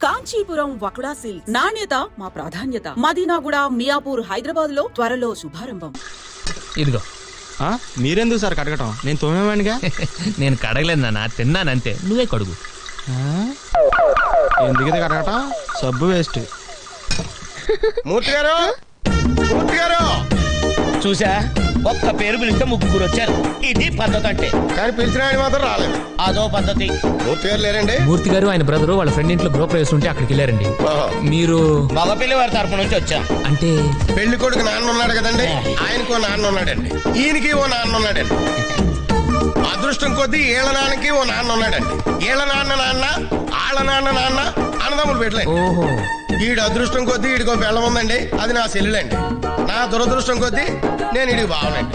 Kanchipuram వకుడా silk నాణ్యత మా ప్రాధాన్యత. మదీనాగూడ, మియాపూర్, హైదరాబాద్ లో త్వరలో శుభారంభం. ఇదిగో. మీరెందుకు సార్ కడగటం? నేను తోమేవాడిగా. నేను కడగలేదు నాన్న, తిన్నానంతే. నువ్వే కడుగు. ఎందుకు కడగటం? సబ్బు వేస్ట్. మూర్తి గారు, మూర్తి గారు చూసా, ఒక్క పేరు పిలిస్తే ముగ్గురు వచ్చారు. ఇది పద్ధతి అంటే. కానీ పిలిచిన ఆయన మాత్రం రాలేదు. అదో పద్ధతి. మూర్తి గారు లేరండి? మూర్తి గారు ఆయన బ్రదర్ వాళ్ళ ఫ్రెండ్ ఇంట్లో గృహప్రవేశం ఉంటే అక్కడికి వెళ్ళారండి. మీరు? మగపిల్లి వారి తరపు నుంచి వచ్చాం. అంటే పెళ్లి కొడుకు నాన్న ఉన్నాడు కదండి, ఆయనకో నాన్న ఉన్నాడండి, ఈయనకి ఓ నాన్న ఉన్నాడండి. అదృష్టం కొద్దీ ఏళ్ల నాన్నకి ఓ నాన్న ఉన్నాడండి. ఏళ్ల నాన్న నాన్న, ఆళ్ల నాన్న నాన్న అన్నదమ్ములు పెట్టలేదు. ఓహో. ఈడు అదృష్టం కొద్దీ ఈడికో బెల్లం ఉందండి, అది నా సెల్లులండి. నా దురదృష్టం కొద్దీ నేను ఈడికి బావనండి.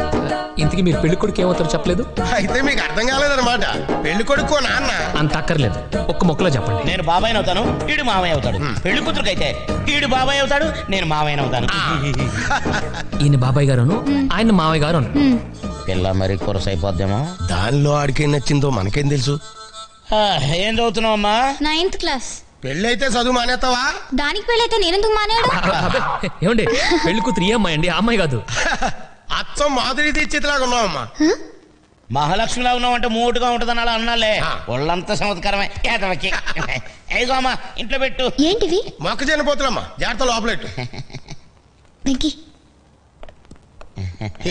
ఇంతకీ మీరు పెళ్లి కొడుకు ఏమవుతారో చెప్పలేదు? అయితే మీకు అర్థం కాలేదన్నమాట. పెళ్లి కొడుకో నాన్న అంత అక్కర్లేదు, ఒక్క మొక్కలో చెప్పండి. నేను బాబాయ్ అవుతాను, ఈడు మామయ్య అవుతాడు. పెళ్లి కూతురుకైతే ఈడు బాబాయ్ అవుతాడు, నేను మామయ్య అవుతాను. ఈయన బాబాయ్ గారు, ఆయన మామయ్య గారు. పిల్ల మరి కొరసైపోద్దేమో. దానిలో ఆడికేం నచ్చిందో మనకేం తెలుసు. ఏం చదువుతున్నావు అమ్మా? 9th class. పెళ్ళైతే చదువు మానేస్తావా? దానికి పెళ్ళైతే నేనెందుకు మానేడు? ఏమండి, పెళ్లి కూతురు ఈ అమ్మాయి అండి, ఆ అమ్మాయి కాదు. అచ్చం మాధురి దీక్షితులాగా ఉన్నావమ్మా. మహాలక్ష్మిలా ఉన్నావు అంటే మూటుగా ఉంటదని అలా అన్నాలే. ఒళ్ళంతా చమత్కారమే. ఏదో అమ్మా ఇంట్లో పెట్టు. ఏంటివి? మొక్కజొన్న పోతులమ్మా, జాగ్రత్త లోపలెట్టు.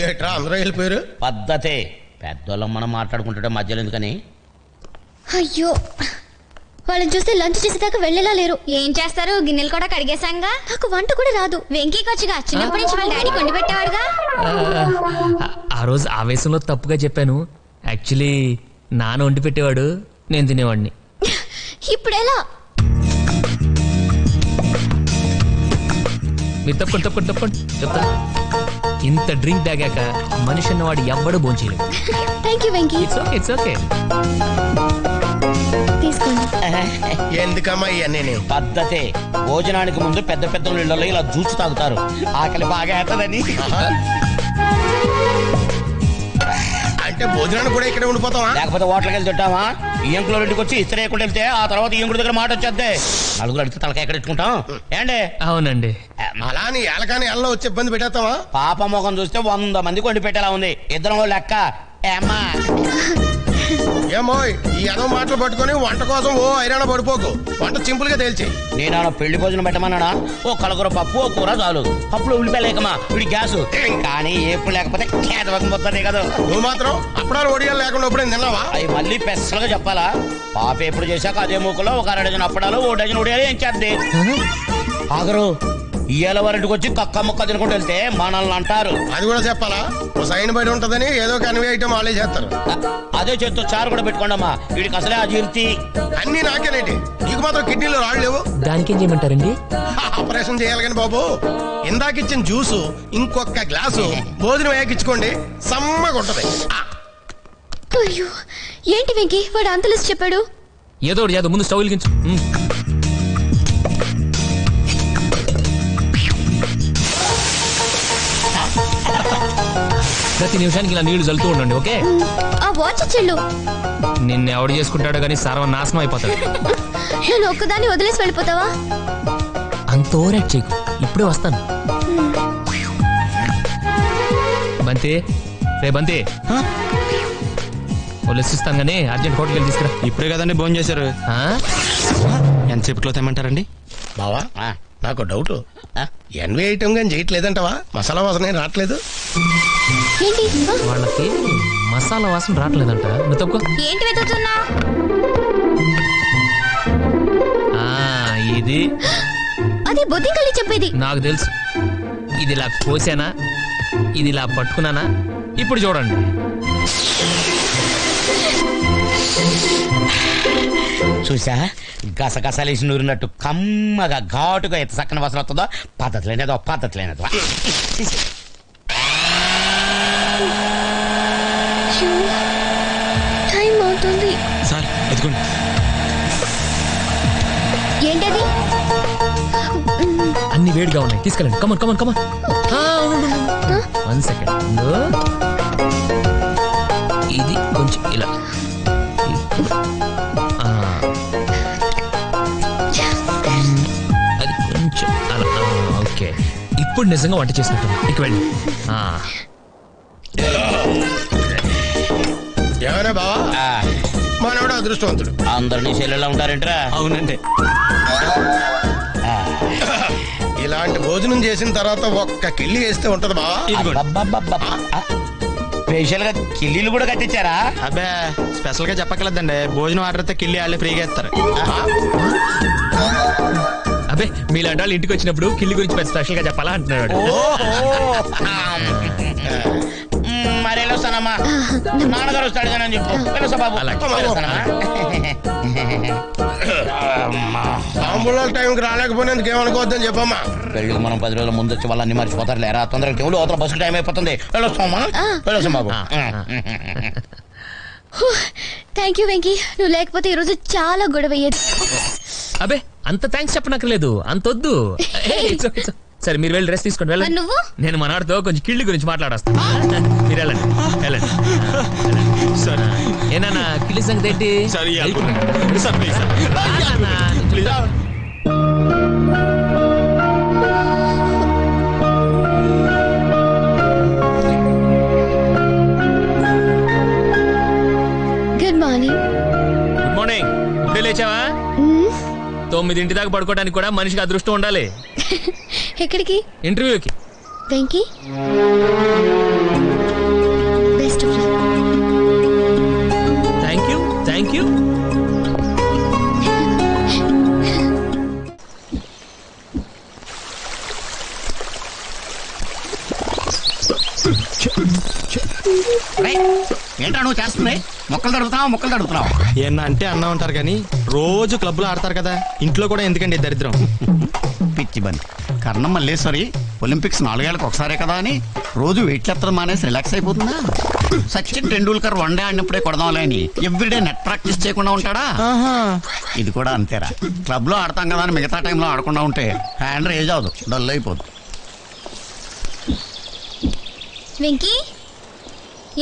ఏట్రా అందరూ వెళ్ళిపోయారు? పద్ధతే. పెద్దోళ్ళం మనం మాట్లాడుకుంటుంటే మధ్యలో ఎందుకని. అయ్యో, వాళ్ళని చూస్తే లంచ్ చేసేదాకా వెళ్ళేలా లేరు. ఏం చేస్తారు, గిన్నెలు కూడా కడిగేశాంగా. నాకు వంట కూడా రాదు. వెంకీకి వచ్చిగా చిన్నప్పటి నుంచి వాళ్ళ డాడీ కొండి పెట్టేవాడుగా. ఆ రోజు ఆవేశంలో తప్పుగా చెప్పాను. యాక్చువల్లీ నాన్న వండి పెట్టేవాడు, నేను తినేవాడిని. ఇప్పుడెలా? మీరు తప్పకుండా చెప్తా. ఇంత డ్రింక్ తాగాక మనిషి అన్నవాడు ఎవ్వడూ భోంచేయలేడు. Thank you Venky. It's okay. తీసుకోండి. ఎందుకమ్మా ఇవన్నీ? పద్ధతే. భోజనానికి ముందు పెద్ద పెద్ద ఇళ్లలో ఇలా జ్యూస్ తాగుతారు, ఆకలి బాగా అవుతుందని. అంటే భోజనాన్ని కూడా ఇక్కడ ఉండిపోతావా? లేకపోతే హోటల్కి వెళ్ళి తింటావా? ఈయంకులో ఇంటికి వచ్చి ఇస్త్రీ వేయకుండా వెళ్తే ఆ తర్వాత ఈయంకుడి దగ్గర మాట వచ్చేద్దే. నలుగురు అడిగితే తలకాయ ఎక్కడ ఇట్టుకుంటాం ఏండి? అవునండి. అలా అని ఏలకాని ఎల్లో వచ్చి ఇబ్బంది పెట్టేస్తావా? పాప ముఖం చూస్తే 100 మందికి వండి పెట్టేలా ఉంది. ఇద్దరం లెక్క. ఏమో ఈ ఎదో మాటలు పట్టుకొని వంట కోసం ఓ ఐరాణ పడిపోకు. వంట సింపుల్ గా తేల్చి. నేను పెళ్లి భోజనం పెట్టమన్నానా? ఓ కలగూర పప్పు, ఓ కూర చాలు. పప్పులో ఉల్లిపాయ లేకమా వీడి గ్యాస్. కానీ ఏప్పుడు లేకపోతే పోతానే కదా. నువ్వు మాత్రం అప్పుడాలు ఒడియాలు లేకుండా ఎప్పుడే తిన్నావా? అవి మళ్ళీ పెసలుగా చెప్పాలా? పాప ఎప్పుడు చేశాక అదే మూకలో ఒక 1 డజన్ అప్పడాలు, 1 డజన్ ఒడియాలు ఏం చేద్ది. ఆగరు ఇయ్యాల వారింటికి వచ్చి కక్క ముక్క తినుకుంటూ వెళ్తే మనల్ని అంటారు. అది కూడా చెప్పాలా? ఓ సైన్ బయట ఉంటదని ఏదో కన్వే ఐటమ్ వాళ్ళే చేస్తారు. అదే చేత్తో చారు కూడా పెట్టుకోండమ్మా, వీడికి అసలే అజీర్తి. అన్ని నాకేనేంటి, నీకు మాత్రం కిడ్నీలో రాళ్ళు లేవు. దానికి ఏం చేయమంటారండి? ఆపరేషన్ చేయాలి కానీ బాబు. ఇందాకిచ్చిన జ్యూసు ఇంకొక గ్లాసు భోజనం వేయకిచ్చుకోండి, సమ్మగా ఉంటది. అయ్యో, ఏంటి వెంకీ వాడు అంత లిస్ట్ చెప్పాడు? ఏదో ముందు స్టవ్ వెలిగించు. ప్రతి నిమిషానికి ఇలా నీళ్లు చల్లుతూ ఉండండి, ఓకే? ఆ వాచ్ చెల్లు నిన్ను ఎవడు చేసుకుంటాడో కానీ సర్వనాశనం అయిపోతాడు. నేను ఒక్కదాన్ని వదిలేసి వెళ్ళిపోతావా? అంత ఓవరాక్ట్ చేయకు, ఇప్పుడే వస్తాను. బంతి, రే బంతి, లెసిస్తాను కానీ అర్జెంట్ హోటల్కి వెళ్ళి తీసుకురా. ఇప్పుడే కదండి భోజనం చేశారు. ఎంతసేపట్లో తెమ్మంటారండి? బావా నాకు డౌట్, ఎన్వే ఐటమ్ కానీ చేయట్లేదంటవా? మసాలా వాసన రావట్లేదు. వాళ్ళకి మసాలా వాసన రావట్లేదంట. ఏంటి వెతుకుతున్నా? ఇది అది బుద్ధి కలిగి చెప్పేది. నాకు తెలుసు. ఇది ఇలా కోసానా, ఇది ఇలా పట్టుకున్నానా? ఇప్పుడు చూడండి. చూసా, గసగసలేసి నూరినట్టు కమ్మగా ఘాటుగా ఎంత చక్కని వాసన వస్తుందో. పద్ధతి లేనిదో. టైం అవుతుంది సార్, ఎదుగుండి. ఏంటది? అన్ని వేడిగా ఉన్నాయి, తీసుకెళ్ళండి. కమన్. 1 సెకండ్. ఇది కొంచెం ఇలా. ఇప్పుడు నిజంగా వంట చేసినట్టు. ఇక వెళ్ళి. ఏమైనా బావా మనోడు అదృష్టవంతుడు. అందరినీ చెల్లెలా ఉంటారేంట్రా? అవునండి. ఇలాంటి భోజనం చేసిన తర్వాత ఒక్క కిళ్ళి వేస్తే ఉంటది బావా. స్పెషల్ గా కిల్లీలు కూడా కట్టించారా? అబ్బే స్పెషల్ గా చెప్పక్కర్లేదండి, భోజనం ఆర్డర్ అయితే కిల్లి వాళ్ళే ఫ్రీగా ఇస్తారు. అబ్బే మీలాంటి వాళ్ళు ఇంటికి వచ్చినప్పుడు కిల్లి గురించి స్పెషల్ గా చెప్పాలా అంటున్నాడు. మరి వెళ్ళొస్తానమ్మా, నాన్నగారు వస్తాడని చెప్పు. వెళ్ళొస్తా బాబు. తాంబూలాల టైంకి రాలేకపోయినందుకు ఏమనుకోవద్దని చెప్పమ్మా. పెళ్ళికి మనం 10 రోజుల ముందు వచ్చి వాళ్ళన్ని మర్చిపోతారు లేరా? తొందరగా టెవులు అవతల బస్సు టైం అయిపోతుంది. వెళ్ళొస్తామా? వెళ్ళొస్తాం బాబు. థ్యాంక్ యూ వెంకీ, నువ్వు లేకపోతే ఈరోజు చాలా గొడవ అయ్యేది. అబ్బే అంత థ్యాంక్స్ చెప్పనక్కర్లేదు, అంతొద్దు. సరే మీరు వెళ్ళి రెస్ట్ తీసుకోండి. వెళ్ళండి. నువ్వు? నేను మనవాడితో కొంచెం కిళ్ళి గురించి మాట్లాడొస్తాను. మీరు వెళ్ళండి వెళ్ళండి. ఏనా కిళ్ళి సంగతి ఏంటి? Good morning. Good morning. ఇప్పుడే లేచావా? 9 దాకా పడుకోవడానికి కూడా మనిషికి అదృష్టం ఉండాలి. ఎక్కడికి? ఇంటర్వ్యూకి. Venky best of luck. Thank you thank you. ఏంటా నువ్వు చేస్తుంది? మొక్కలు తడుగుతున్నావు. ఏమన్నా అంటే అన్నా ఉంటారు కానీ రోజు క్లబ్ లో ఆడతారు కదా, ఇంట్లో కూడా ఎందుకండి దరిద్రం? పిచ్చి బండి కర్ణం మల్లేశ్వరి ఒలింపిక్స్ 4 ఏళ్ళకి ఒకసారే కదా అని రోజు వెయిట్ ఎత్తడం మానేసి రిలాక్స్ అయిపోతుందా? సచిన్ టెండూల్కర్ వన్డే ఆడినప్పుడే కొడదాంలే అని ఎవ్రీడే నెట్ ప్రాక్టీస్ చేయకుండా ఉంటాడా? ఇది కూడా అంతేరా. క్లబ్ లో ఆడతాం కదా అని మిగతా టైంలో ఆడకుండా ఉంటే హ్యాండ్ రేజ్ అవదు, డల్ అయిపోదు. వెంకీ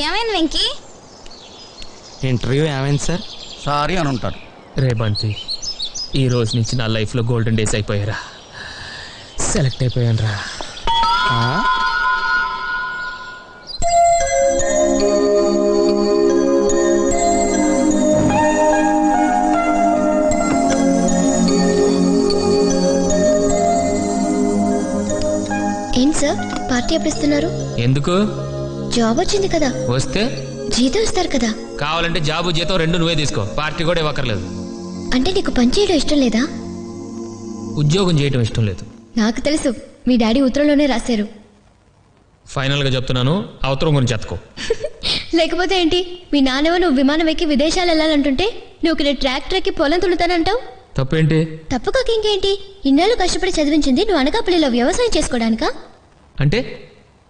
ఏమైంది వెంకీ? ఇంటర్వ్యూ ఏమైంది సార్? సారీ అని ఉంటాడు. రే బంటి, ఈ రోజు నుంచి నా లైఫ్ లో గోల్డెన్ డేస్ అయిపోయారా. సెలెక్ట్ అయిపోయాను రా. ఏంటి సార్ పార్టీ ఎప్పుడు ఇస్తున్నారు? ఎందుకు? జాబ్ వచ్చింది కదా. వస్తే జీతం ఇస్తారు కదా. కావాలంటే జాబు జీతం 2 నువ్వే తీసుకో, పార్టీ కూడా ఇవ్వక్కర్లేదు. అంటే నీకు పని చేయడం ఇష్టం లేదా? ఉద్యోగం చేయడం ఇష్టం లేదు. నాకు తెలుసు, మీ డాడీ ఉత్తరంలోనే రాశారు. ఫైనల్ గా చెప్తున్నాను, ఆ ఉత్తరం గురించి ఎత్తుకో. లేకపోతే ఏంటి, మీ నాన్నవ నువ్వు విమానం ఎక్కి విదేశాలు వెళ్ళాలంటుంటే నువ్వు ఇక్కడ ట్రాక్టర్ ఎక్కి పొలం తుడుతానంటావు. తప్పేంటి? తప్పుకోక ఇంకేంటి, ఇన్నాళ్ళు కష్టపడి చదివించింది నువ్వు అనకాపల్లిలో వ్యవసాయం చేసుకోవడానికా? అంటే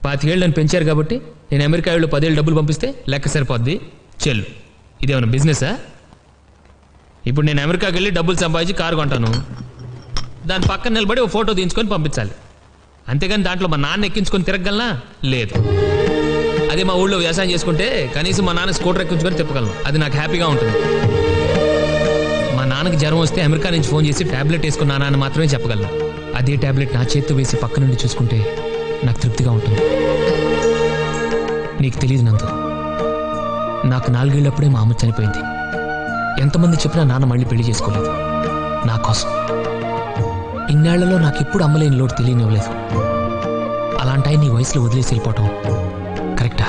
25 ఏళ్ళు నన్ను పెంచారు కాబట్టి నేను అమెరికా వాళ్ళు 10 ఏళ్ళు డబ్బులు పంపిస్తే లెక్క సరిపోద్ది చెల్లు. ఇదేమన్నా బిజినెసా? ఇప్పుడు నేను అమెరికాకి వెళ్ళి డబ్బులు సంపాదించి కారు కొంటాను, దాని పక్కన నిలబడి ఓ ఫోటో తీయించుకొని పంపించాలి. అంతేగాని దాంట్లో మా నాన్న ఎక్కించుకొని తిరగలనా? లేదు. అదే మా ఊళ్ళో వ్యవసాయం చేసుకుంటే కనీసం మా నాన్న స్కూటర్ ఎక్కించుకొని తిప్పగలను, అది నాకు హ్యాపీగా ఉంటుంది. మా నాన్నకి జ్వరం వస్తే అమెరికా నుంచి ఫోన్ చేసి టాబ్లెట్ వేసుకున్నానా అని మాత్రమే చెప్పగలను. అదే టాబ్లెట్ నా చేతితో వేసి పక్క నుండి చూసుకుంటే నాకు తృప్తిగా ఉంటుంది. నీకు తెలియదు నందు, నాకు 4 ఏళ్ళప్పుడే మా అమ్మ చనిపోయింది. ఎంతమంది చెప్పినా నాన్న మళ్ళీ పెళ్లి చేసుకోలేదు నా కోసం. ఇన్నేళ్లలో నాకు ఎప్పుడు అమ్మలేని లోటు తెలియనివ్వలేదు. అలాంటి నీ వయసులో వదిలేసి వెళ్ళిపోవటం కరెక్టా?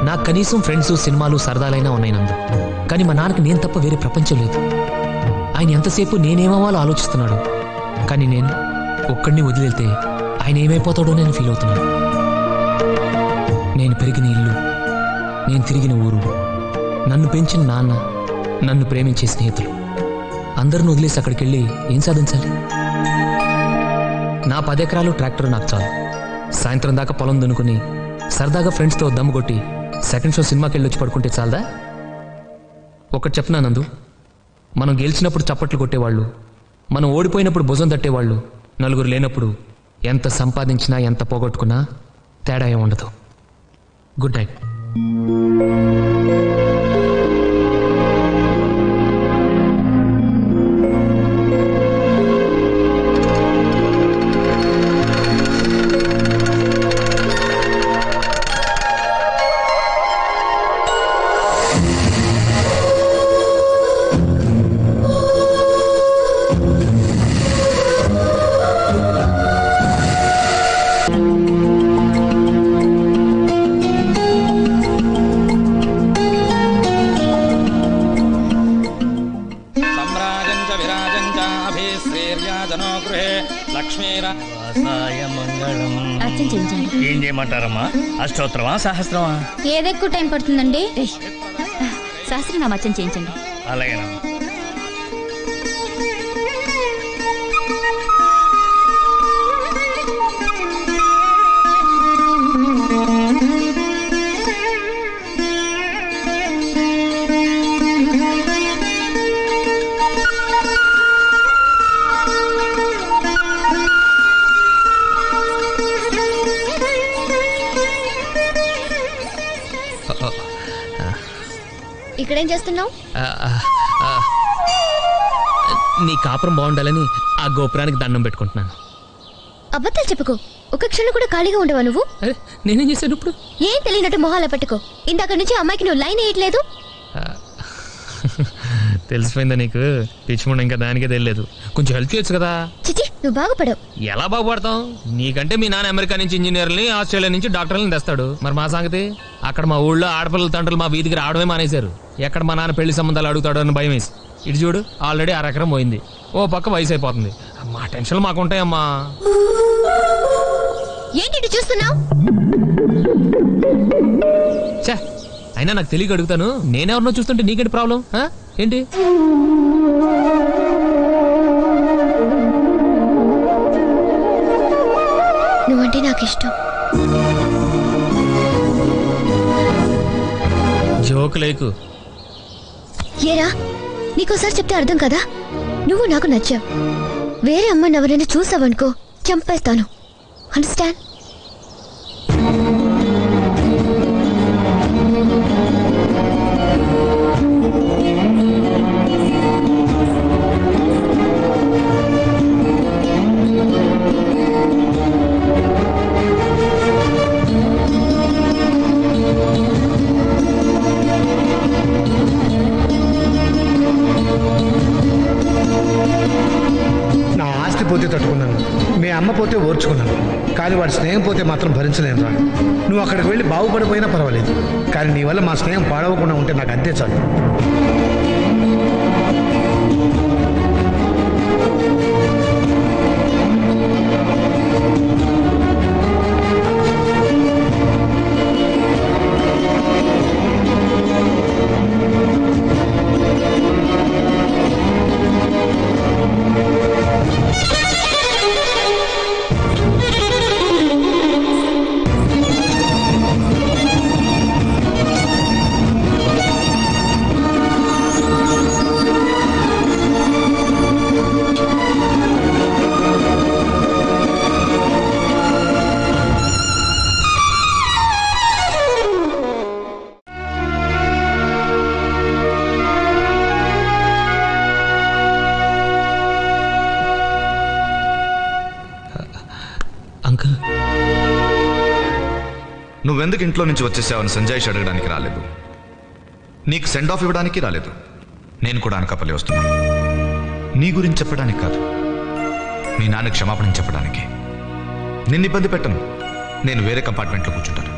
నాకు కనీసం ఫ్రెండ్స్, సినిమాలు, సరదాలైనా ఉన్నాయి నందు. కానీ మా నాన్నకి నేను తప్ప వేరే ప్రపంచం లేదు. ఆయన ఎంతసేపు నేనేమవ్వాలో ఆలోచిస్తున్నాడు. కానీ నేను ఒక్కడిని వదిలేళ్తే ఆయన ఏమైపోతాడో నేను ఫీల్ అవుతున్నాను. నేను పెరిగిన ఇల్లు, నేను తిరిగిన ఊరు, నన్ను పెంచిన నాన్న, నన్ను ప్రేమించే స్నేహితులు అందరిని వదిలేసి అక్కడికి వెళ్ళి ఏం సాధించాలి? నా 10 ఎకరాలు ట్రాక్టర్ నాకు చాలు. సాయంత్రం దాకా పొలం దున్నుకుని సరదాగా ఫ్రెండ్స్తో దమ్ము కొట్టి సెకండ్ షో సినిమాకి వెళ్ళి వచ్చి పడుకుంటే చాలదా? ఒకటి చెప్పనా నందు, మనం గెలిచినప్పుడు చప్పట్లు కొట్టేవాళ్ళు, మనం ఓడిపోయినప్పుడు భుజం తట్టేవాళ్ళు నలుగురు లేనప్పుడు ఎంత సంపాదించినా ఎంత పోగొట్టుకున్నా తేడా ఏం ఉండదు. Good night. రాజంజాభిశ్రీర్యాజనో గృహే లక్ష్మీరాసాయ మంగళం. ఏం చేయమంటారమ్మా? అష్టోత్తరమా సహస్రమా? ఏదెక్కువ టైం పడుతుందండి? సహస్రనామ అర్చన చేయించండి. అలాగేనమ్మా. ఇక్కడేం చేస్తున్నావు? నీ కాపురం బాగుండాలని ఆ గోపురానికి దండం పెట్టుకుంటున్నాను. అబద్ధాలు చెప్పుకో. ఒక క్షణం కూడా ఖాళీగా ఉండవా నువ్వు? అరే నేనేం చేశాను ఇప్పుడు? ఏం తెలియనట్టు మొహాల పెట్టుకో. ఇందాక నుంచి అమ్మాయికి నువ్వు లైన్ వేయట్లేదు. తెలిసిపోయిందా నీకు? పిచ్చిముండ ఇంకా దానికే తెలియలేదు. కొంచెం హెల్ప్ చేయొచ్చు కదా. చిచి, నువ్వు బాగుపడవు. ఎలా బాగుపడతాం? నీకంటే మీ నాన్న అమెరికా నుంచి ఇంజనీర్ని, ఆస్ట్రేలియా నుంచి డాక్టర్లని తెస్తాడు. మరి మా సంగతి? అక్కడ మా ఊళ్ళో ఆడపిల్లల తండ్రులు మా వీధికి రావడమే మానేశారు. ఎక్కడ మా నాన్న పెళ్లి సంబంధాలు అడుగుతాడు అని భయం వేసి. ఇటు చూడు, ఆల్రెడీ 1/2 ఎకరం పోయింది. ఓ పక్క వయసు అయిపోతుంది. మా టెన్షన్లు మాకుంటాయమ్మా. ఏంటి ఇటు చూస్తున్నావు? చా, అయినా నాకు తెలియక అడుగుతాను. నేనెవరినో చూస్తుంటే నీకేంటి ప్రాబ్లం? ఏంటి? నువ్వంటే నాకు ఇష్టం. జోక్ లేకు. ఏరా, నీకోసారి చెప్తే అర్థం కదా? నువ్వు నాకు నచ్చావు. వేరే అమ్మాయిని ఎవరైనా చూసావనుకో, చంపేస్తాను. అండర్స్టాండ్? నా ఆస్తి పోతే తట్టుకున్నాను, మీ అమ్మ పోతే ఓర్చుకున్నాను, కానీ వాడి స్నేహం పోతే మాత్రం భరించలేను రా. నువ్వు అక్కడికి వెళ్ళి బాగుపడిపోయినా పర్వాలేదు, కానీ నీ వల్ల మా స్నేహం పాడవకుండా ఉంటే నాకు అంతే చాలు. అంకుల్, నువ్వెందుకు ఇంట్లో నుంచి వచ్చేసావని సంజయ్ అడగడానికి రాలేదు. నీకు సెండ్ ఆఫ్ ఇవ్వడానికి రాలేదు. నేను కూడా అనకాపల్లి వస్తున్నాను. నీ గురించి చెప్పడానికి కాదు, మీ నాన్న క్షమాపణ చెప్పడానికి. నిన్ను ఇబ్బంది పెట్టను. నేను వేరే కంపార్ట్మెంట్లో కూర్చుంటాను.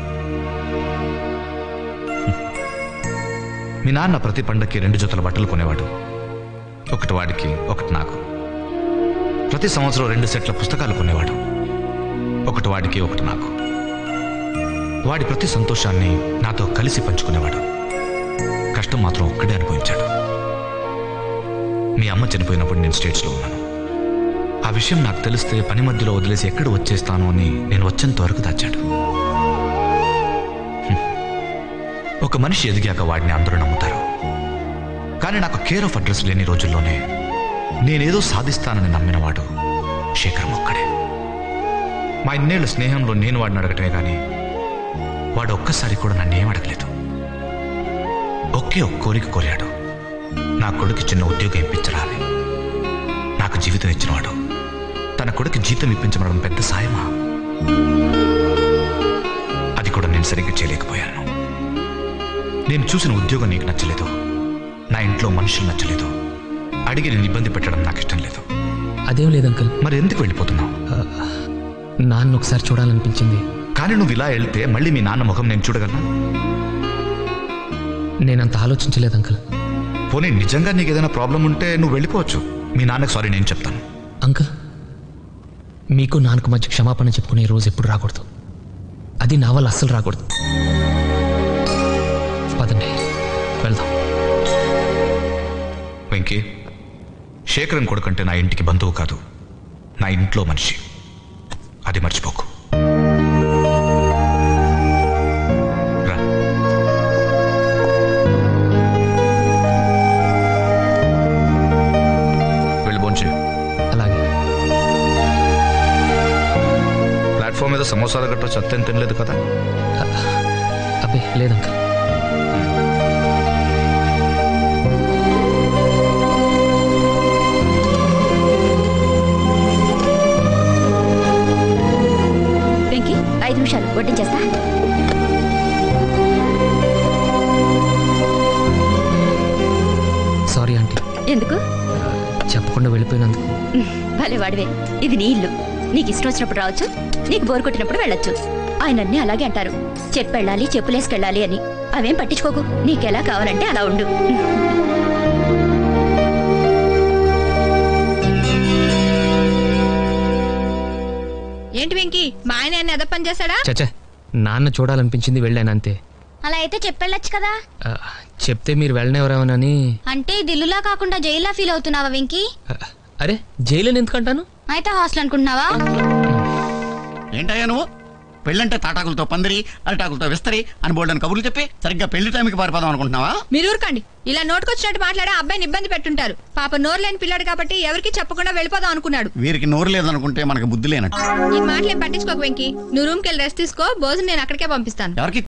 మీ నాన్న ప్రతి పండక్కి 2 జతల బట్టలు కొనేవాడు. ఒకటి వాడికి, ఒకటి నాకు. ప్రతి సంవత్సరం 2 సెట్ల పుస్తకాలు కొనేవాడు. ఒకటి వాడికి, ఒకటి నాకు. వాడి ప్రతి సంతోషాన్ని నాతో కలిసి పంచుకునేవాడు. కష్టం మాత్రం ఒక్కడే అనుభవించాడు. మీ అమ్మ చనిపోయినప్పుడు నేను స్టేట్స్లో ఉన్నాను. ఆ విషయం నాకు తెలిస్తే పని మధ్యలో వదిలేసి ఎక్కడ వచ్చేస్తాను అని నేను వచ్చేంత వరకు దాచాడు. ఒక మనిషి ఎదిగాక వాడిని అందరూ నమ్ముతారు. కానీ నాకు కేర్ ఆఫ్ అడ్రస్ లేని రోజుల్లోనే నేనేదో సాధిస్తానని నమ్మినవాడు శేఖరం ఒక్కడే. మా ఇన్నేళ్ల స్నేహంలో నేను వాడిని అడగటమే కానీ వాడు ఒక్కసారి కూడా నన్నేం అడగలేదు. ఒకే ఒక్క కోరిక కోరాడు. నా కొడుకు చిన్న ఉద్యోగం ఇప్పించరాని. నాకు జీవితం ఇచ్చినవాడు తన కొడుకు జీతం ఇప్పించమడం పెద్ద సాయమా? అది కూడా నేను సరిగ్గా చేయలేకపోయాను. నేను చూసిన ఉద్యోగం నీకు నచ్చలేదు, నా ఇంట్లో మనుషులు నచ్చలేదు, అడిగి నేను ఇబ్బంది పెట్టడం నాకు ఇష్టం లేదు. అదేం లేదు అంకుల్. మరి ఎందుకు వెళ్ళిపోతున్నావు? నాన్న ఒకసారి చూడాలనిపించింది. కానీ నువ్వు ఇలా వెళ్తే మళ్ళీ మీ నాన్న ముఖం నేను చూడగలనా? నేనంత ఆలోచించలేదు అంకుల్. పోనీ నిజంగా నీకు ఏదైనా ప్రాబ్లం ఉంటే నువ్వు వెళ్ళిపోవచ్చు. మీ నాన్నకు సారీ నేను చెప్తాను. అంకుల్, మీకు నాన్నకు మధ్య క్షమాపణ చెప్పుకునే రోజు ఎప్పుడు రాకూడదు. అది నా వల్ల అస్సలు రాకూడదు. పదండి వెళ్దాం. వెంకీ, శేఖరన్ కొడుకంటే నా ఇంటికి బంధువు కాదు, నా ఇంట్లో మనిషి. అది మర్చిపోకు. రా. వెళ్ళి భోంచే. అలాగే. ప్లాట్ఫామ్ మీద సమోసాలు గట్రా చెత్త తినలేదు కదా? అబ్బే లేదంక. వెంకీ 5 నిమిషాలు వడ్డించేస్తా. Sorry aunty. ఎందుకు? చెప్పకుండా వెళ్ళిపోయినందుకు. భలే వాడివే. ఇది నీ ఇల్లు, నీకు ఇష్టం వచ్చినప్పుడు రావచ్చు, నీకు బోరు కొట్టినప్పుడు వెళ్ళొచ్చు. ఆయన అన్నీ అలాగే అంటారు, చెప్పెళ్ళాలి చెప్పులేసుకెళ్ళాలి అని. అవేం పట్టించుకోకు, నీకెలా కావాలంటే అలా ఉండు. ఏంటి వెంకీ, మా ఆయన ఎద పని చేశాడా? చచ్చా, నాన్న చూడాలనిపించింది వెళ్ళాను అంతే. అలా అయితే చెప్పెళ్ళొచ్చు కదా. చెప్తే మీరు వెళ్ళనివ్వరేమోనని. అంటే ఇది ఇల్లులా కాకుండా జైల్లా ఫీల్ అవుతున్నావా వెంకీ? అరే జైలు ఎందుకంటాను? అయితే హాస్టల్ అనుకుంటున్నావా? ఏంటయ్యా నువ్వు? పెళ్ళంటే తాటాకులతో పందిరి, అరిటాకులతో విస్తరి అని బోల్డని కబుర్లు చెప్పి సరిగ్గా పెళ్లి టైంకి పారిపోదాం అనుకుంటున్నావా? మీరు ఊరుకోండి. ఇలా నోటుకొచ్చినట్టు మాట్లాడే అబ్బాయిని ఇబ్బంది పెట్టుంటారు. పాప నోరు లేని పిల్లాడు కాబట్టి ఎవరికి చెప్పకుండా వెళ్ళిపోదాం అనుకున్నాడు. వీరికి నోరు లేదనుకుంటే మనకు బుద్ధి లేనట్టు. ఈ మాటలేం పట్టించుకోకు వెంకీ. నువ్వు రూమ్కి వెళ్ళి రెస్ట్ తీసుకో, భోజనం నేను అక్కడికే పంపిస్తాను. ఎవరికి